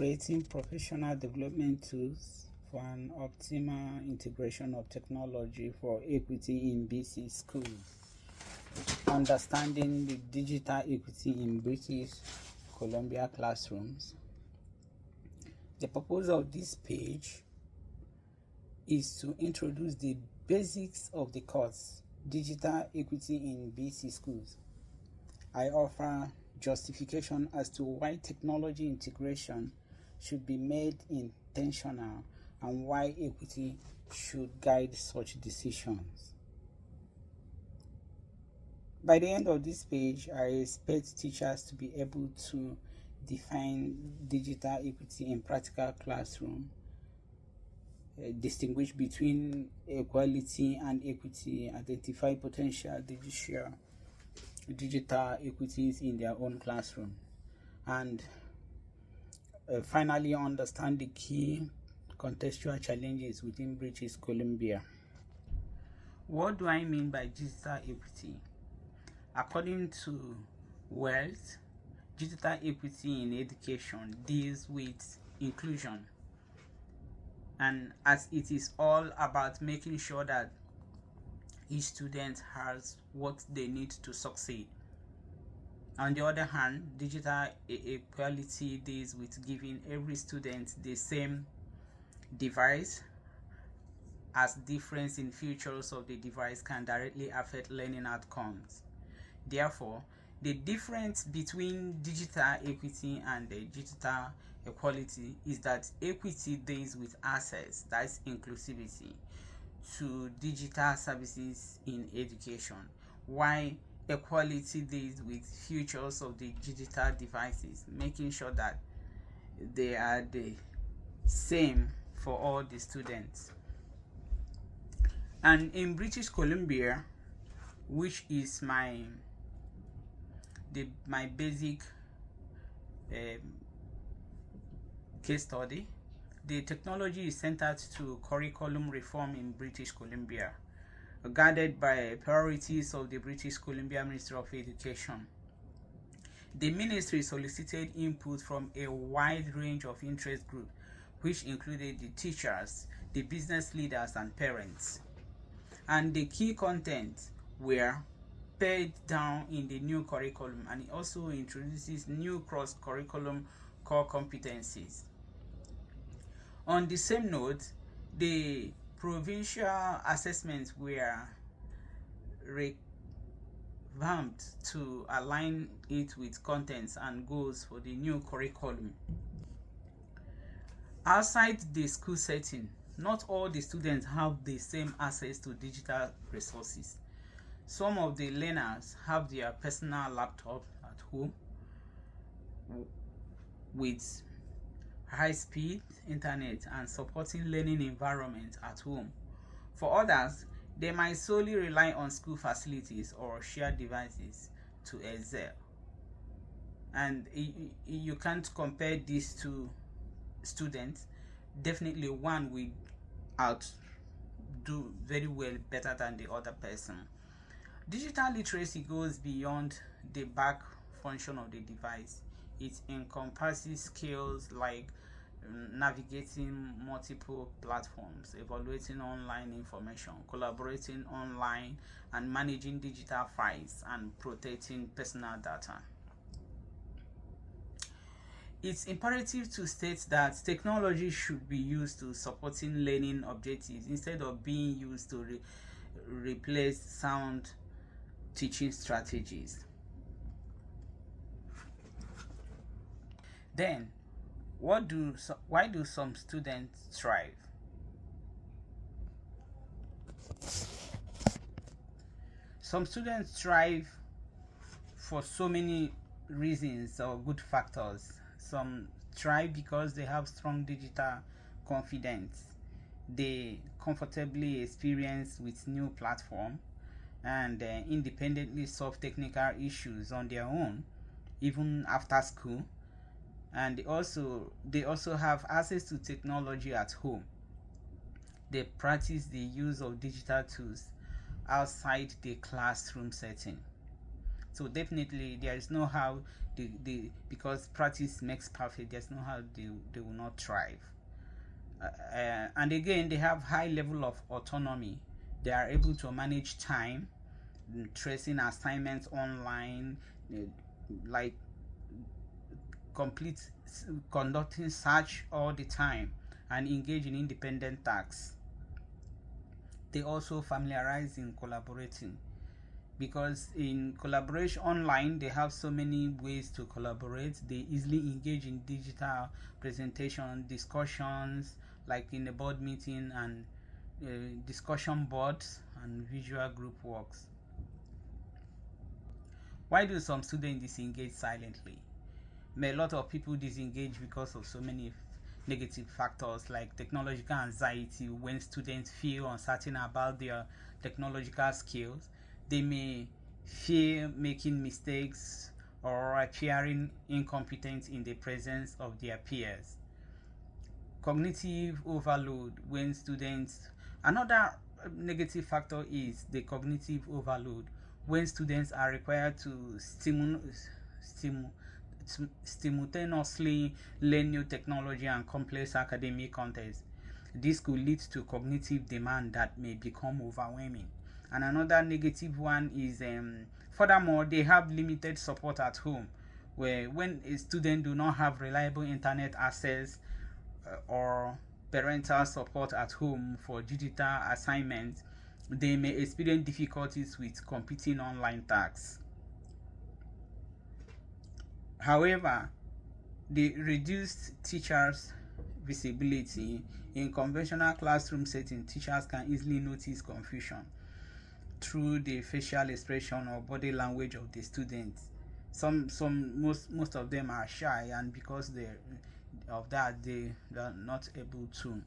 creating professional development tools for an optimal integration of technology for equity in BC schools. Understanding the digital equity in British Columbia classrooms. The purpose of this page is to introduce the basics of the course, Digital Equity in BC Schools. I offer justification as to why technology integration should be made intentional and why equity should guide such decisions. By the end of this page, I expect teachers to be able to define digital equity in practical classroom, distinguish between equality and equity, identify potential digital equities in their own classroom, and finally understand the key contextual challenges within British Columbia. What do I mean by digital equity? According to Wells, digital equity in education deals with inclusion, and as it is all about making sure that each student has what they need to succeed. On the other hand, digital equality deals with giving every student the same device, as difference in features of the device can directly affect learning outcomes. Therefore, the difference between digital equity and the digital equality is that equity deals with access, that's inclusivity, to digital services in education, while equality deals with features of the digital devices, making sure that they are the same for all the students. And in British Columbia, which is my basic case study, the technology is centered to curriculum reform in British Columbia, guided by priorities of the British Columbia Ministry of Education. The ministry solicited input from a wide range of interest groups, which included the teachers, the business leaders, and parents. And the key content were pared down in the new curriculum, and it also introduces new cross-curriculum core competencies. On the same note, the provincial assessments were revamped to align it with contents and goals for the new curriculum. Outside the school setting, not all the students have the same access to digital resources. Some of the learners have their personal laptop at home with high-speed internet and supporting learning environment at home. For others, they might solely rely on school facilities or shared devices to excel. And you can't compare these two students. Definitely one will do very well, better than the other person. Digital literacy goes beyond the back function of the device. It encompasses skills like navigating multiple platforms, evaluating online information, collaborating online, and managing digital files and protecting personal data. It's imperative to state that technology should be used to supporting learning objectives instead of being used to replace sound teaching strategies. Then, why do some students thrive? Some students thrive for so many reasons or good factors. Some thrive because they have strong digital confidence. They comfortably experience with new platform and independently solve technical issues on their own, even after school. And they also have access to technology at home. They practice the use of digital tools outside the classroom setting. So definitely there is no how because practice makes perfect, there's no how they will not thrive. And again, they have high level of autonomy. They are able to manage time, tracing assignments online, like complete conducting search all the time, and engage in independent tasks. They also familiarize in collaborating, because in collaboration online they have so many ways to collaborate. They easily engage in digital presentation discussions, like in a board meeting, and discussion boards and visual group works. Why do some students disengage silently? A lot of people disengage because of so many negative factors, like technological anxiety. When students feel uncertain about their technological skills, they may fear making mistakes or appearing incompetent in the presence of their peers. Cognitive overload. When students Another negative factor is the cognitive overload. When students are required to simultaneously learn new technology and complex academic contexts, this could lead to cognitive demand that may become overwhelming. And another negative one is, furthermore, they have limited support at home, where when a student do not have reliable internet access or parental support at home for digital assignments, they may experience difficulties with completing online tasks. However, the reduced teachers' visibility. In conventional classroom setting, teachers can easily notice confusion through the facial expression or body language of the students. Most of them are shy, and because of that, they are not able to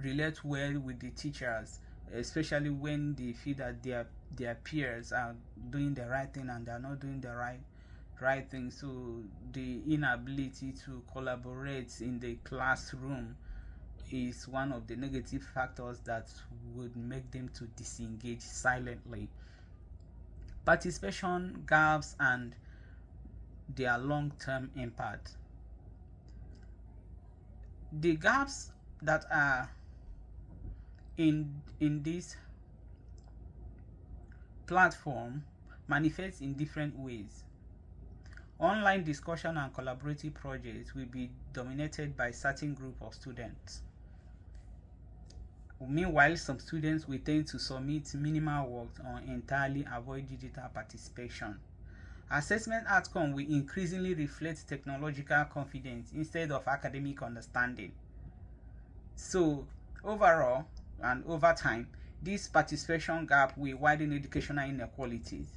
relate well with the teachers, especially when they feel that their peers are doing the right thing and they are not doing the right thing. So the inability to collaborate in the classroom is one of the negative factors that would make them to disengage silently. Participation gaps and their long-term impact. The gaps that are in this platform manifest in different ways. Online discussion and collaborative projects will be dominated by certain group of students. Meanwhile, some students will tend to submit minimal work or entirely avoid digital participation. Assessment outcome will increasingly reflect technological confidence instead of academic understanding. So, overall and over time, this participation gap will widen educational inequalities.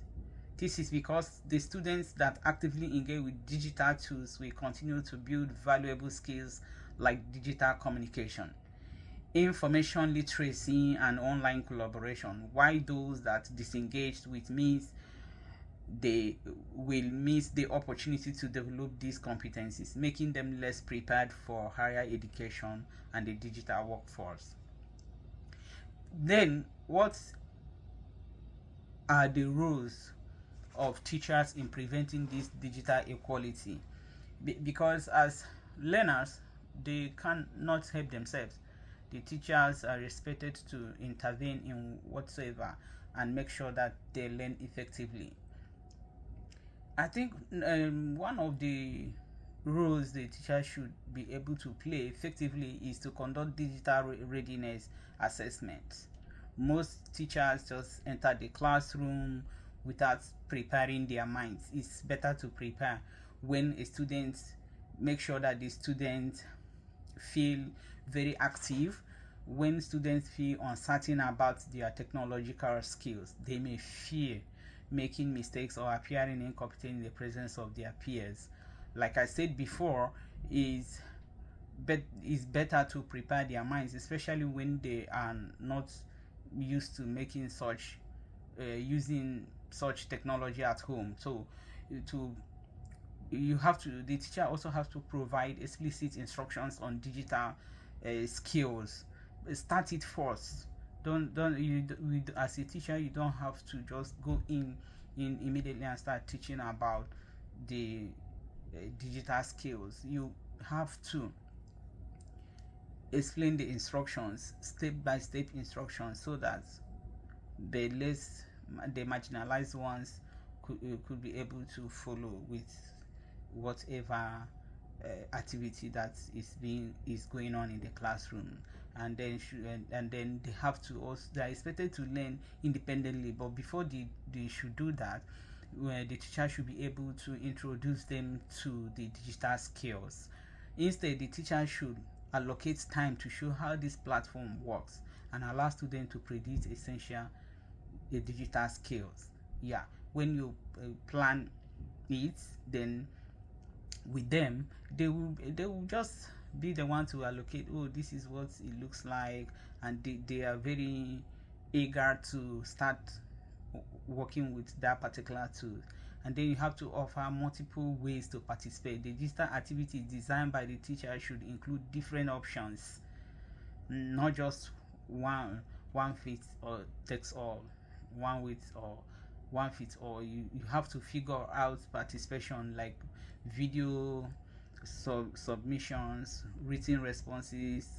This is because the students that actively engage with digital tools will continue to build valuable skills like digital communication, information literacy, and online collaboration, while those that disengaged with means they will miss the opportunity to develop these competencies, making them less prepared for higher education and the digital workforce. Then, what are the roles of teachers in preventing this digital equality? Because as learners, they cannot help themselves. The teachers are expected to intervene in whatsoever and make sure that they learn effectively. I think one of the roles the teacher should be able to play effectively is to conduct digital readiness assessments. Most teachers just enter the classroom without preparing their minds. It's better to prepare when a student, make sure that the students feel very active. When students feel uncertain about their technological skills, they may fear making mistakes or appearing incompetent in the presence of their peers. Like I said before, it's better to prepare their minds, especially when they are not used to making such using such technology at home. So to the teacher also has to provide explicit instructions on digital skills. Start it first. Don't you, as a teacher, you don't have to just go in in immediately and start teaching about the digital skills. You have to explain the instructions, step-by-step instructions, so that the marginalized ones could be able to follow with whatever activity that is going on in the classroom. And then they have to also, they are expected to learn independently, but before they should do that, where the teacher should be able to introduce them to the digital skills. Instead, the teacher should allocate time to show how this platform works and allow students to predict essential digital skills. Yeah, when you plan it, then with them, they will just be the one to allocate, oh, this is what it looks like, and they are very eager to start working with that particular tool. And then you have to offer multiple ways to participate. The digital activity designed by the teacher should include different options, not just one fits or takes all, one with or one fits all. You have to figure out participation, like video submissions, written responses,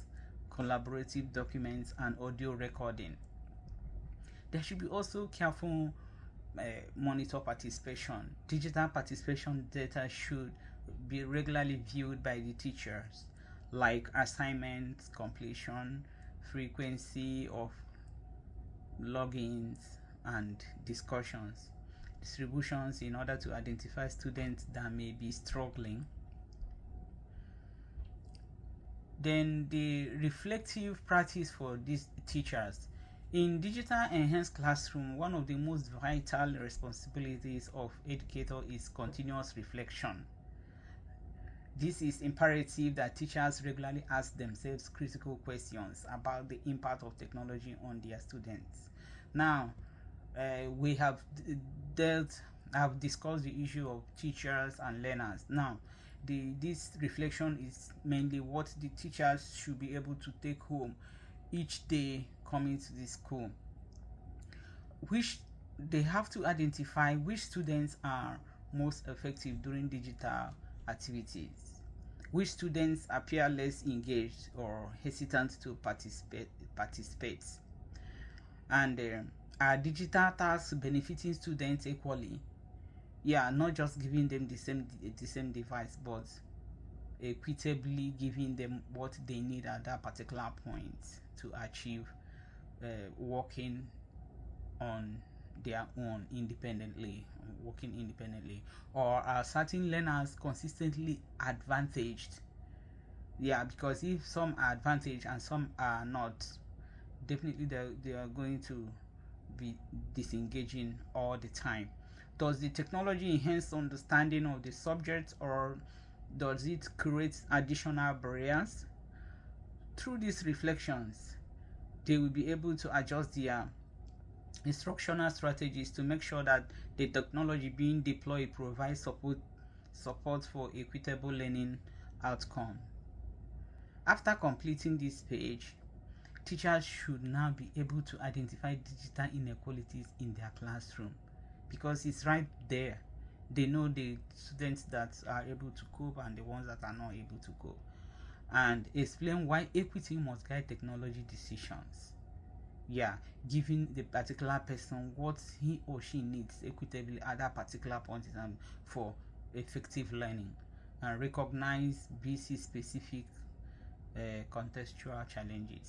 collaborative documents, and audio recording. There should be also careful monitor participation. Digital participation data should be regularly viewed by the teachers, like assignments completion, frequency of logins, and discussions, distributions, in order to identify students that may be struggling. Then the reflective practice for these teachers. In digital enhanced classroom, one of the most vital responsibilities of educator is continuous reflection. This is imperative that teachers regularly ask themselves critical questions about the impact of technology on their students. Now, we have discussed the issue of teachers and learners. Now, this reflection is mainly what the teachers should be able to take home each day coming to the school, which they have to identify which students are most effective during digital activities, which students appear less engaged or hesitant to participate, and are digital tasks benefiting students equally? Yeah, not just giving them the same device, but equitably giving them what they need at that particular point to achieve working on their own independently, or are certain learners consistently advantaged? Yeah, because if some are advantaged and some are not, definitely they are going to be disengaging all the time. Does the technology enhance understanding of the subject, or does it create additional barriers? Through these reflections, they will be able to adjust their instructional strategies to make sure that the technology being deployed provides support for equitable learning outcome. After completing this page, teachers should now be able to identify digital inequalities in their classroom, because it's right there. They know the students that are able to cope and the ones that are not able to cope, and explain why equity must guide technology decisions. Yeah, giving the particular person what he or she needs equitably at that particular point in time for effective learning, and recognize BC specific contextual challenges.